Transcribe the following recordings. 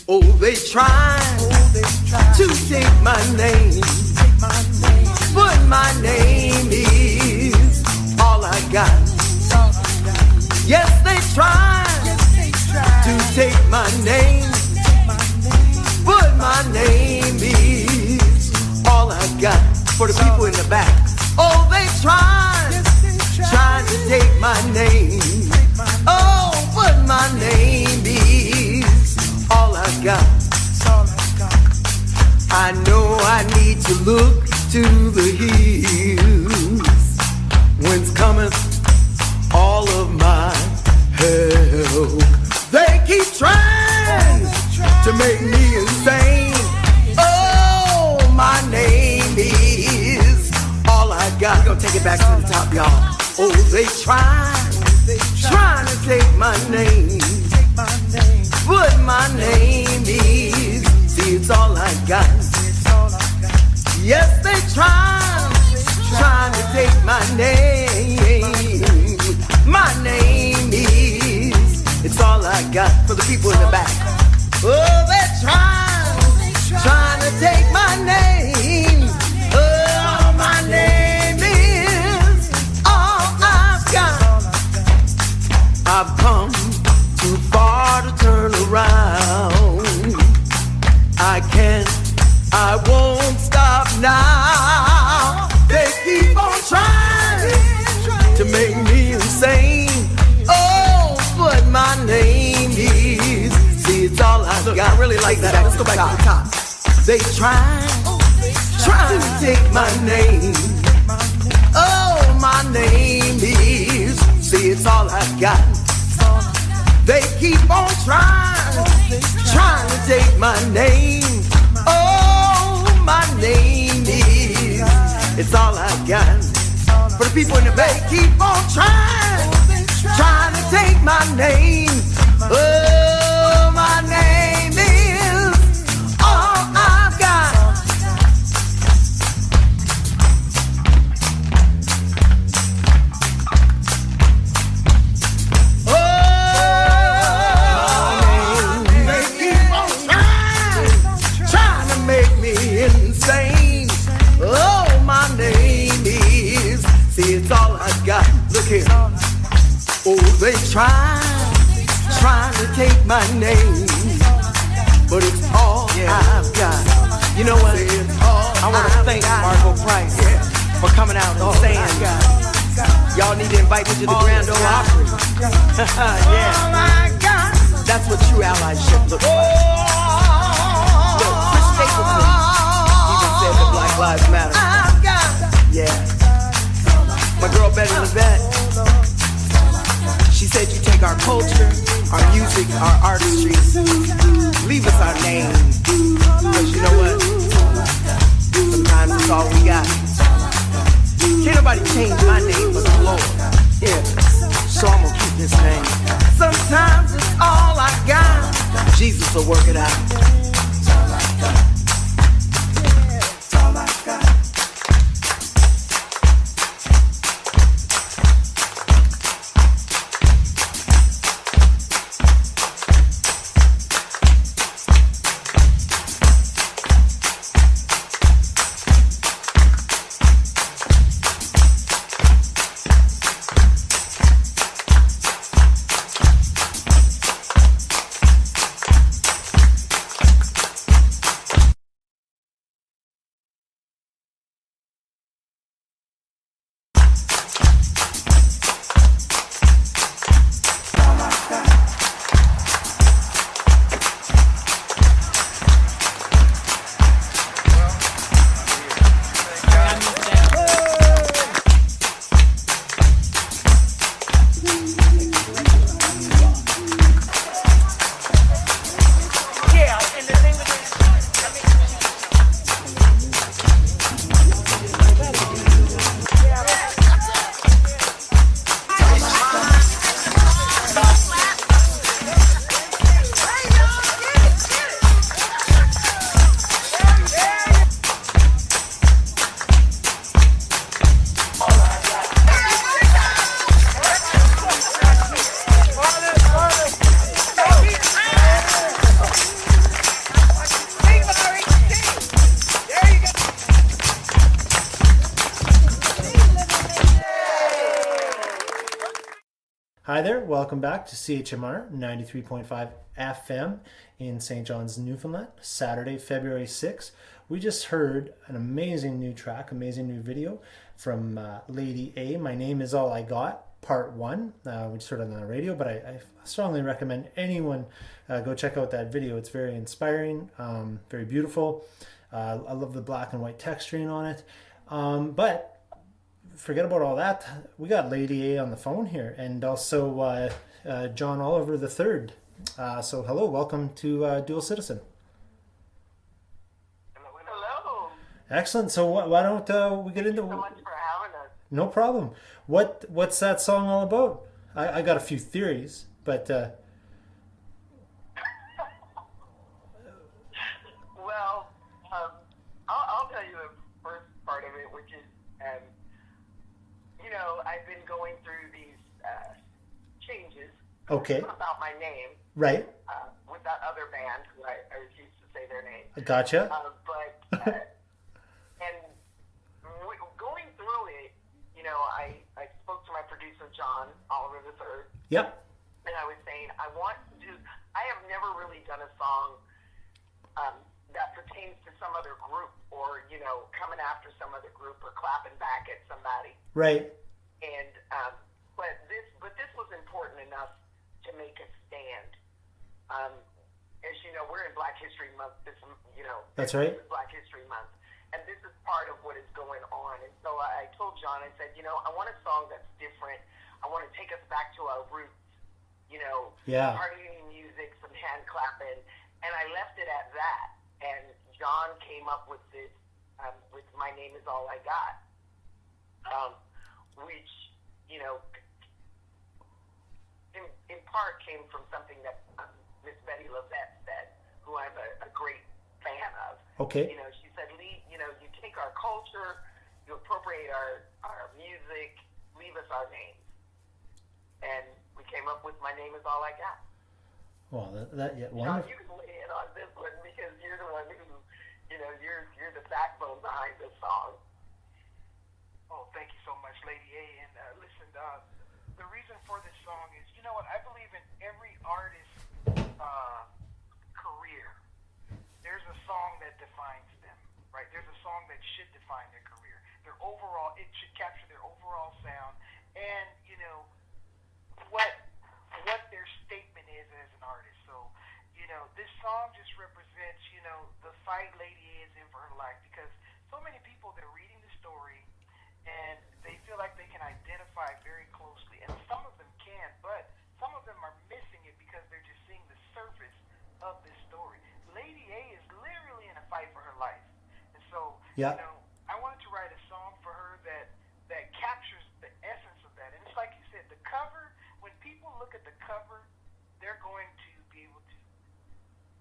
Oh, they try to take my name, but my name is all I got. Yes, they try to take my name, but my name is all I got. For the people in the back, oh, they trying to take my name. Oh, but my name is all I got. I know I need to look to the hills, whence cometh all of my help. They keep trying to make me insane. Oh, my name is all I got. We're gonna take it back to the top, y'all. Oh, they trying to take my name, but my name is, see, it's all I got. Yes, they trying to take my name. My name is, it's all I got. For the people in the back. Oh, they're trying to take my name. Oh, my name is all I've got. I've come too far to turn around. I won't stop now. They keep on trying to make me insane. Oh, but my name is, see, it's all I've got. I really like that. Let's go back to the top. They trying to take my name. Oh, my name is, see, it's all I've got. They keep on trying to take my name. Oh, my name is, it's all I got. For the people in the back, keep on trying to take my name. Oh, my name is all I've got. Oh, they keep on trying to make me insane. Oh, my name is, see, it's all I've got. Look here. Oh, they trying to take my name, but it's all I've got. You know what? I want to thank Marco Price for coming out and saying, y'all need to invite me to the Grand Ole Opry. Yeah, that's what true allyship looks like. Look, Chris Stapleton even said that Black Lives Matter. Yeah, my girl Betty Levette, she said you take our culture, our music, our artistry, leave us our name, because you know what, sometimes it's all we got. Can't nobody change my name but the Lord. Yeah, so I'm gonna keep this name. Sometimes it's all I got. Jesus will work it out. Hi there, welcome back to CHMR 93.5 FM in St. John's, Newfoundland, Saturday, February 6th. We just heard an amazing new track, amazing new video from Lady A. My Name Is All I Got, Part 1. We just heard it on the radio, but I strongly recommend anyone go check out that video. It's very inspiring, very beautiful. I love the black and white texturing on it. But forget about all that. We got Lady A on the phone here, and also John Oliver the Third. So hello, welcome to Dual Citizen. Hello. Excellent. So why don't we get into? Thank you so much for having us. No problem. What's that song all about? I got a few theories, but Well, I'll tell you the first part of it, which is, I've been going through these changes okay, about my name right. with that other band, who I refuse to say their name. I gotcha. And going through it, I spoke to my producer, John Oliver III, Yep. and I was saying, I have never really done a song that pertains to some other group, or coming after some other group, or clapping back at somebody. Right. And but this was important enough to make a stand. As you know, we're in Black History Month. That's right. This is Black History Month, and this is part of what is going on. And so I told John, I said, I want a song that's different. I want to take us back to our roots. Yeah. Partying music, some hand clapping, and I left it at that. And John came up with this, with My Name Is All I Got, which, in part came from something that Miss Betty Lavette said, who I'm a great fan of. Okay. She said, Lee, you take our culture, you appropriate our music, leave us our names. And we came up with My Name Is All I Got. Well, John, wonderful. you can weigh in on this one because you're the one who, you're the backbone behind this song. Oh, thank you so much, Lady A. And listen, the reason for this song is, you know what? I believe in every artist's career, there's a song that defines them, right? There's a song that should define their career. Their overall, it should capture their overall sound, and what their statement is as an artist. So, this song just represents, the fight Lady A is in for her life, because so many people, they're reading the story and they feel like they can identify very closely, and some of them can, but some of them are missing it because they're just seeing the surface of this story. Lady A is literally in a fight for her life, and so Yeah. I wanted to write a song for her that captures the essence of that. And it's like you said, the cover. When people look at the cover, they're going to be able to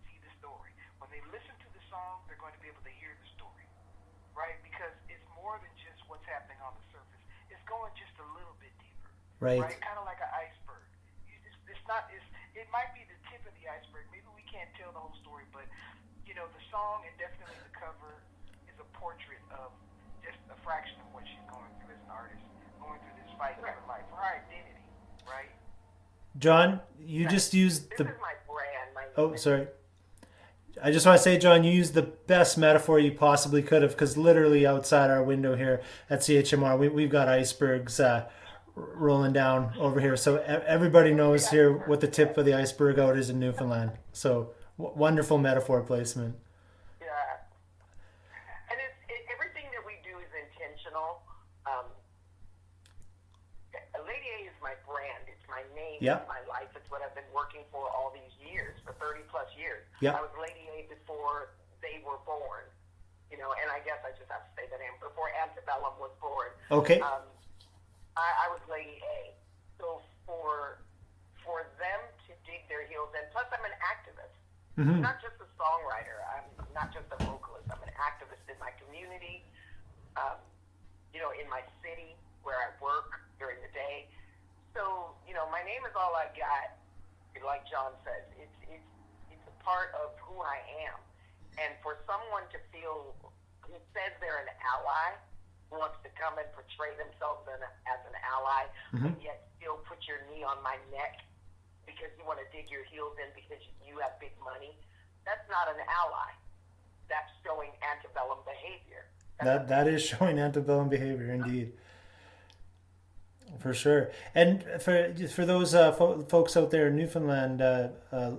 see the story. When they listen to the song, they're going to be able to hear the story, right? Because it's more than just what's happening on the surface. It's going just a little bit deeper, Right. Kind of like an iceberg. It might be the tip of the iceberg. Maybe we can't tell the whole story, but the song and definitely the cover is a portrait of just a fraction of what she's going through as an artist, going through this fight for her life, for her identity, right? John, you just used This the. is my brand. Oh, sorry. I just want to say, John, you used the best metaphor you possibly could have, because literally outside our window here at CHMR, we've got icebergs rolling down over here. So everybody knows here what the tip of the iceberg out is in Newfoundland. So wonderful metaphor placement. Yeah. And everything that we do is intentional. Lady A is my brand. It's my name. Yeah. It's my life. It's what I've been working for all these years, for 30 plus years. Yeah. I was Lady A before they were born. And I guess I just have to say the name, before Antebellum was born. Okay. I was Lady A. So for them to dig their heels in, plus I'm an activist. Mm-hmm. I'm not just a songwriter. I'm not just a vocalist. I'm an activist in my community, in my city where I work during the day. So, my name is all I got. Like John says, it's a part of who I am. And for someone to feel, who says they're an ally, who wants to come and portray themselves as an ally, but yet still put your knee knee on my neck because you want to dig your heels in because you have big money, that's not an ally. That's showing antebellum behavior. That is showing antebellum behavior, indeed. For sure. And for those folks out there in Newfoundland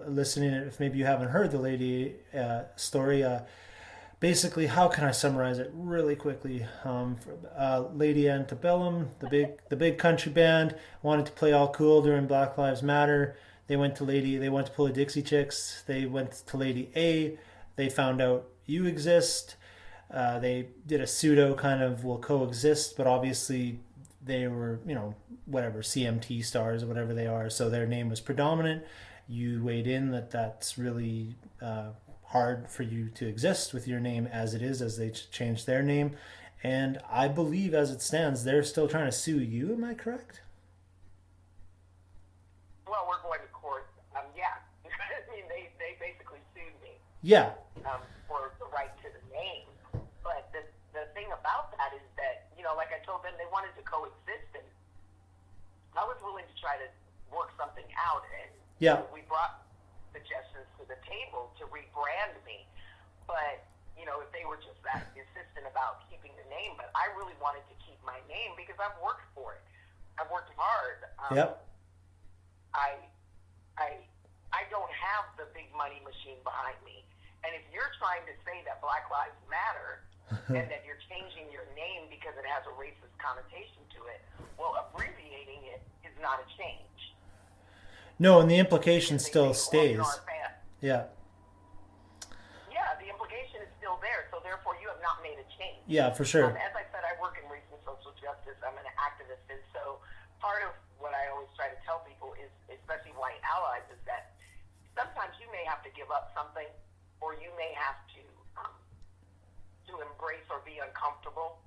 listening, if maybe you haven't heard the lady story, basically, how can I summarize it really quickly? Lady Antebellum, the big country band, wanted to play all cool during Black Lives Matter. They went to pull a Dixie Chicks. They went to Lady A. They found out you exist. They did a pseudo kind of will coexist, but obviously they were, whatever, CMT stars or whatever they are. So their name was predominant. You weighed in that's really hard for you to exist with your name as it is, as they changed their name. And I believe as it stands, they're still trying to sue you. Am I correct? Well, we're going to court. Yeah. I mean, they basically sued me. Yeah. For the right to the name. But the thing about that is that, like I told them, they wanted to coexist, and I was willing to try to work something out. And we brought suggestions to the table to rebrand me. But, if they were just that insistent about keeping the name, but I really wanted to keep my name because I've worked for it. I've worked hard. Yep. I don't have the big money machine behind me. And if you're trying to say that Black Lives Matter and that you're changing your name because it has a racist connotation to it, well, abbreviating it is not a change. No, and the implication still stays. Yeah. Yeah, the implication is still there, so therefore you have not made a change. Yeah, for sure. As I said, I work in race and social justice. I'm an activist, and so part of what I always try to tell people is, especially white allies, is that sometimes you may have to give up something, or you may have to embrace or be uncomfortable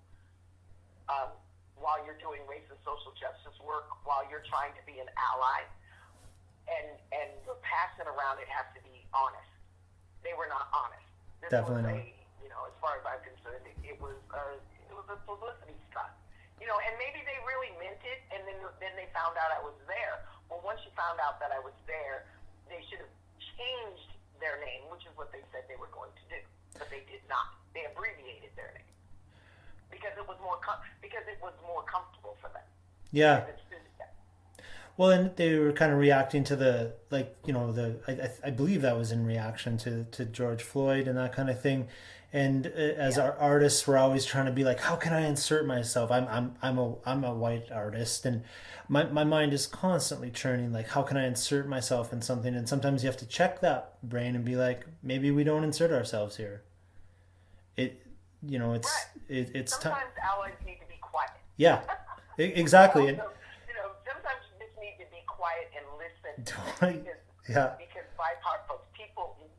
while you're doing race and social justice work, while you're trying to be an ally, and your passion around it has to be honest. They were not honest. This Definitely was as far as I'm concerned, it was a publicity stunt. And maybe they really meant it, and then they found out I was there. Well, once you found out that I was there, they should have changed their name, which is what they said they were going to do, but they did not. They abbreviated their name because it was more comfortable for them. Yeah. Well, and they were kind of reacting to I believe that was in reaction to George Floyd and that kind of thing. And as our artists, we're always trying to be like, how can I insert myself? I'm a white artist, and my mind is constantly churning. Like, how can I insert myself in something? And sometimes you have to check that brain and be like, maybe we don't insert ourselves here. It's sometimes allies need to be quiet. Yeah, exactly. Sometimes you just need to be quiet and listen. Because BIPOC folks,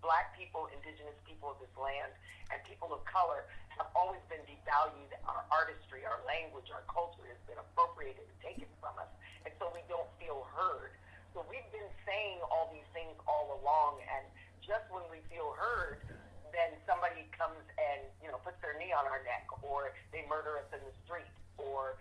Black people, Indigenous people of this land, and people of color have always been devalued. Our artistry, our language, our culture has been appropriated and taken from us, and so we don't feel heard. So we've been saying all these things all along, and just when we feel heard, then somebody comes and puts their knee on our neck, or they murder us in the street, or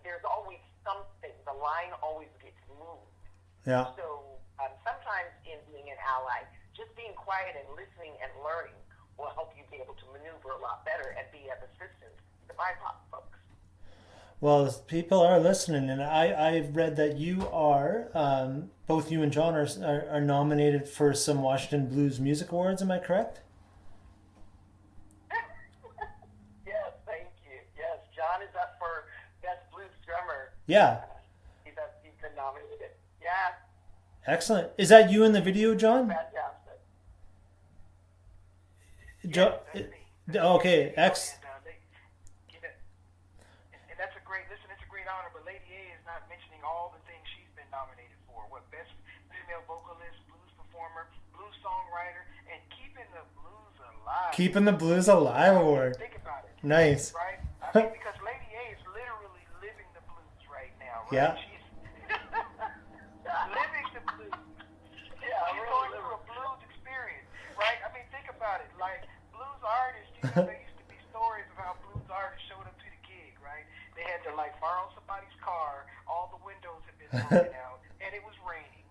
there's always something. The line always gets moved. Yeah. So sometimes in being an ally, just being quiet and listening and learning will help you be able to maneuver a lot better and be of assistance to BIPOC folks. Well, people are listening, and I've read that you are, both you and John are nominated for some Washington Blues Music Awards. Am I correct? Yes, thank you. Yes, John is up for Best Blues Drummer. Yeah. He's been nominated. Yeah. Excellent. Is that you in the video, John? Fantastic. Okay. And that's a great honor, but Lady A is not mentioning all the things she's been nominated for. Best female vocalist, blues performer, blues songwriter, and Keeping the Blues Alive. Keeping the Blues Alive award. Think about it. Nice. Right? Because Lady A is literally living the blues right now, right? Yeah. She's living the blues. Yeah, She's going through a blues experience, right? Think about it. Like, blues artists, there used to be stories of how blues artists showed up to the gig, right? They had to, borrow somebody's car. All the windows had been broken out, and it was raining.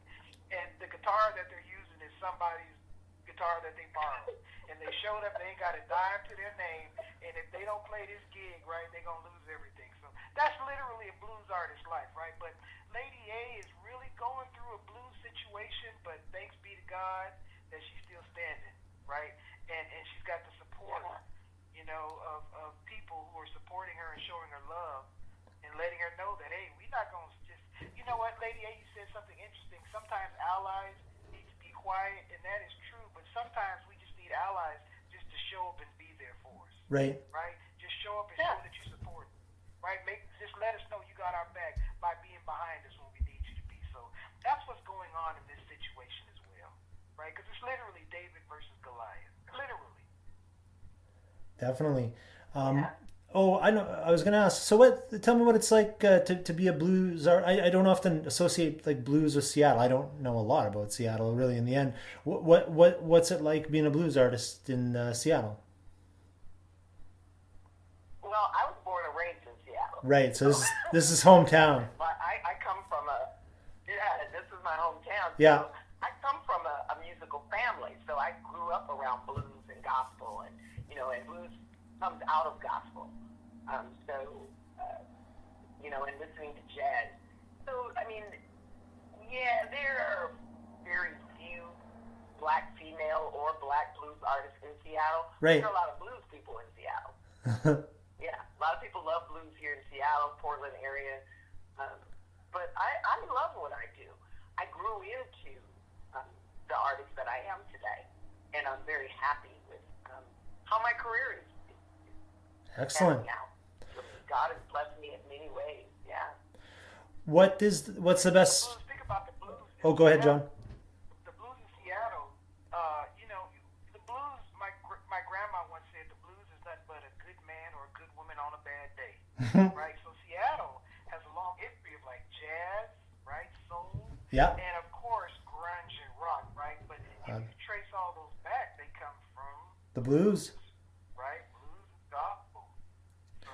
And the guitar that they're using is somebody's guitar that they borrowed. And they showed up, they ain't got a dime to their name, and if they don't play this gig, right, they're going to lose everything. So that's literally a blues artist's life, right? But Lady A is really going through a blues situation, but thanks be to God that she's still standing, right? And she's got the support, you know, of people who are supporting her and showing her love and letting her know that, hey, we're not going to just, you know what, Lady A, you said something interesting. Sometimes allies need to be quiet, and that is true, but sometimes we just need allies just to show up and be there for us. Right. Right? Just show up and show that you support. Right? Just let us know you got our back by being behind us when we need you to be. So that's what's going on in this situation as well. Right? Because it's literally David versus Goliath. Literally. Definitely. Oh, I know. I was going to ask. So, tell me what it's like to be a blues artist. I don't often associate like blues with Seattle. I don't know a lot about Seattle, really. In the end, what's it like being a blues artist in Seattle? Well, I was born and raised in Seattle. Right. So this is hometown. But I come from this is my hometown. Yeah. So I come from a musical family, so I grew up around blues and gospel, and and blues comes out of gospel. And listening to jazz. So, I mean, yeah, there are very few black female or black blues artists in Seattle. Right. There are a lot of blues people in Seattle. Yeah, a lot of people love blues here in Seattle, Portland area. But I love what I do. I grew into the artist that I am today, and I'm very happy with how my career is. Excellent. Now. So God has blessed me in many ways. Yeah. What's the best? Blues, think about the blues. Oh, go ahead, John. The blues in Seattle, the blues, my grandma once said the blues is nothing but a good man or a good woman on a bad day. Right? So Seattle has a long history of like jazz, right? Soul. Yeah. And of course, grunge and rock, right? But if you trace all those back, they come from The blues. right? Blues and gospel. So,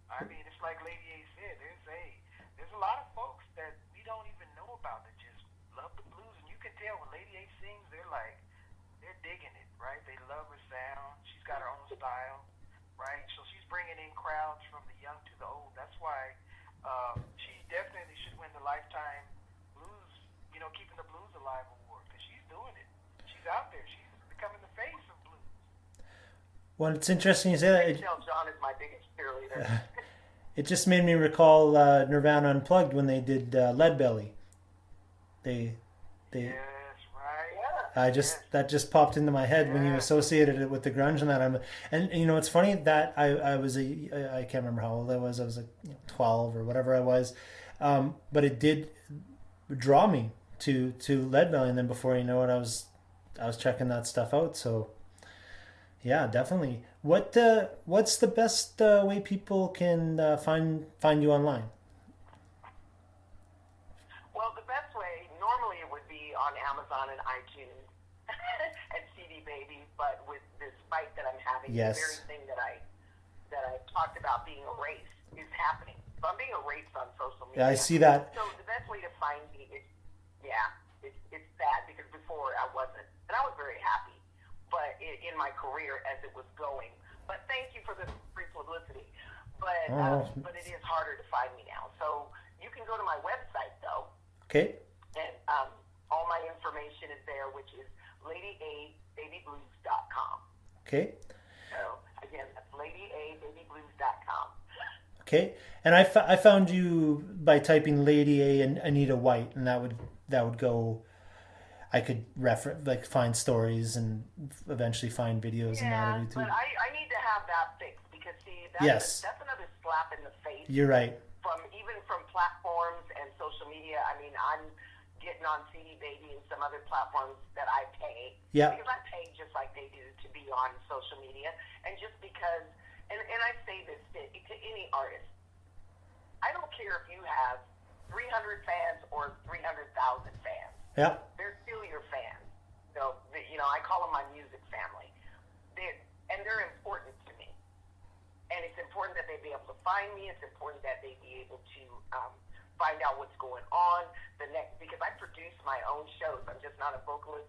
I mean, it's like Lady A said, there's a lot of folks that we don't even know about that just love the blues. And you can tell when Lady A sings, they're digging it, right? They love her sound. She's got her own style, right? So she's bringing in crowds from the young to the old. That's why she definitely should win the Lifetime Blues, Keeping the Blues Alive award, because she's doing it. She's out there. She's becoming the face of blues. Well, it's interesting you say that. Tell John is my biggest cheerleader. It just made me recall Nirvana Unplugged when they did Lead Belly. They. Yes, right. Yeah. That just popped into my head when you associated it with the grunge and that. It's funny that I can't remember how old I was. I was like 12 or whatever I was, but it did draw me to Lead Belly, and then before you know it, I was checking that stuff out. So yeah, definitely. What's the best way people can find you online? Well, the best way, normally it would be on Amazon and iTunes and CD Baby, but with this fight that I'm having, Yes. the very thing that I talked about being erased is happening. So I'm being erased on social media. Yeah, I see that. So the best way to find me is, it's sad because before I wasn't. And I was very happy but in my career as it was going. But thank you for the free publicity. But it is harder to find me now. So you can go to my website, though. Okay. And all my information is there, which is LadyABabyblues.com. Okay. So, again, that's LadyABabyblues.com. Okay. And I found you by typing Lady A and Anita White, and that would go. I could find stories and eventually find videos and that on YouTube. But I need to have that fixed because, see, that's another slap in the face. You're right. Even from platforms and social media. I mean, I'm getting on CD Baby and some other platforms that I pay. Yeah. Because I pay just like they do to be on social media. And just because, and I say this to any artist, I don't care if you have 300 fans or 300,000 fans. Yeah. They're still your fans. So, I call them my music family. They're important to me. And it's important that they be able to find me. It's important that they be able to find out what's going on the next, because I produce my own shows. I'm just not a vocalist.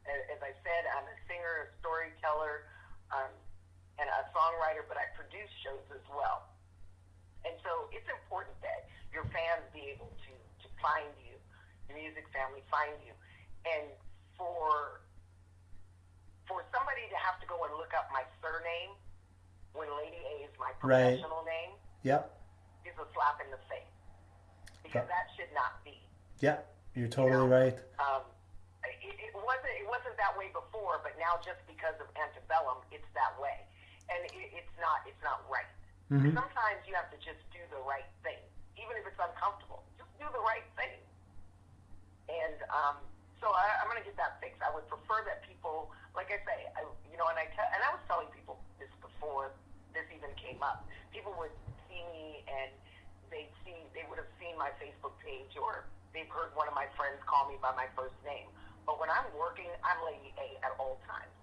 As I said, I'm a singer, a storyteller, and a songwriter, but I produce shows as well. And so it's important that your fans be able to find you, your music family find you. And for somebody to have to go and look up my surname when Lady A is my professional name, Yep. is a slap in the face. Because that should not be. Yeah, you're totally right. It wasn't that way before, but now just because of antebellum, it's that way, and it's not right. Mm-hmm. Sometimes you have to just do the right thing, even if it's uncomfortable. Just do the right thing. And so I'm going to get that fixed. I would prefer that people, like I say, and I was telling people this before this even came up. People would see me and they would have seen my Facebook page, or they've heard one of my friends call me by my first name. But when I'm working, I'm Lady A at all times.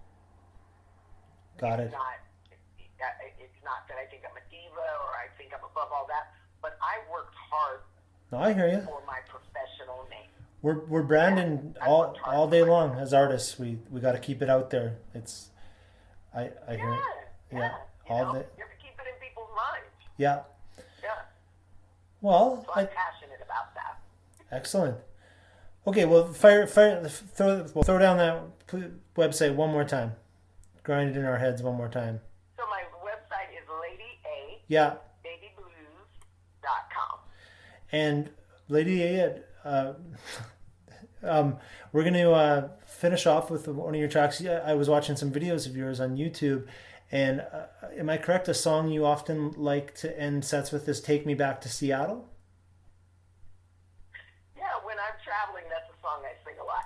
Got it. It's not that I think I'm a diva or I think I'm above all that, but I worked hard. No, I hear you. For my professional name. We're branding all day long as artists. We got to keep it out there. It's I hear it. Yeah. All day. You have to keep it in people's minds. Yeah. Yeah. Well, so I'm passionate about that. Excellent. Okay, well, throw down that website one more time. Grind it in our heads one more time. So my website is LadyA. Yeah. BabyBlues.com. And Lady A, we're going to finish off with one of your tracks. Yeah, I was watching some videos of yours on YouTube, and am I correct? A song you often like to end sets with is "Take Me Back to Seattle." When I'm traveling, that's a song I sing a lot.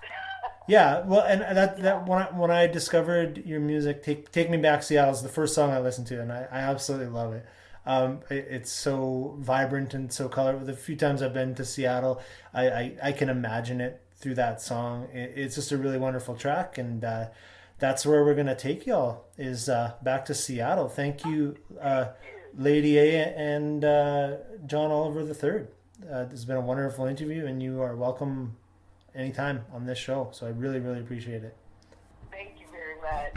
Yeah, well, and that when I discovered your music, Take Me Back Seattle is the first song I listened to, and I absolutely love it. It's so vibrant and so colorful. The few times I've been to Seattle, I can imagine it through that song. It's just a really wonderful track, and that's where we're gonna take y'all, is back to Seattle. Thank you, Lady A and John Oliver III. This has been a wonderful interview, and you are welcome anytime on this show. So I really, really appreciate it. Thank you very much.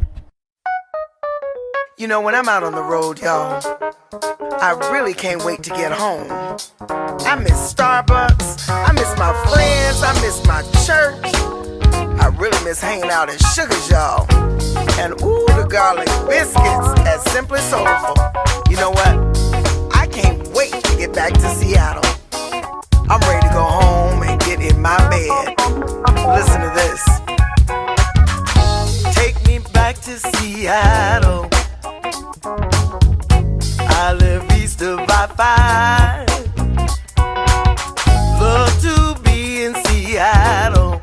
You know, when I'm out on the road, y'all, I really can't wait to get home. I miss Starbucks, I miss my friends, I miss my church. I really miss hanging out at Sugar's, y'all. And ooh, the garlic biscuits at Simply Soulful. You know what? I can't wait to get back to Seattle. I'm ready to go home and get in my bed. Listen to this. Take me back to Seattle. I live east of I-5. Love to be in Seattle.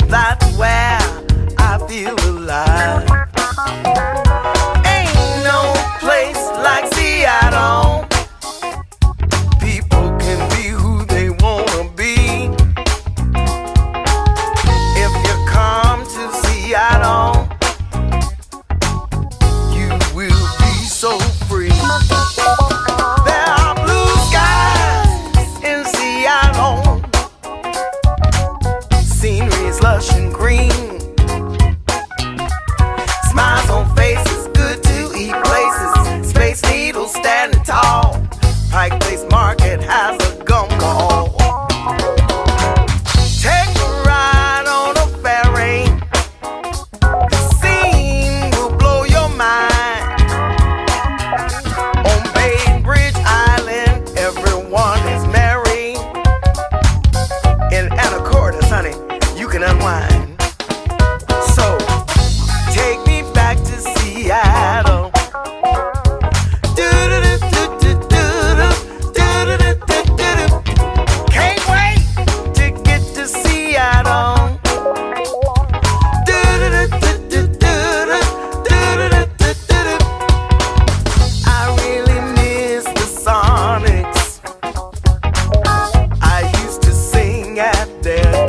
That's where I feel alive. Ain't no place like Seattle. People can be who they wanna be. If you come to Seattle, you will be so free. There are blue skies in Seattle. Scenery is lush and green. Smiles on faces, good to eat places. Space Needle standing tall. Pike Place Market has a gumball. Take a ride on a ferry. The scene will blow your mind. On Bainbridge Island, everyone is merry. In Anacortes, honey, you can unwind. So, take me back to Seattle. Can't wait to get to Seattle. I really miss the Sonics. I used to sing at their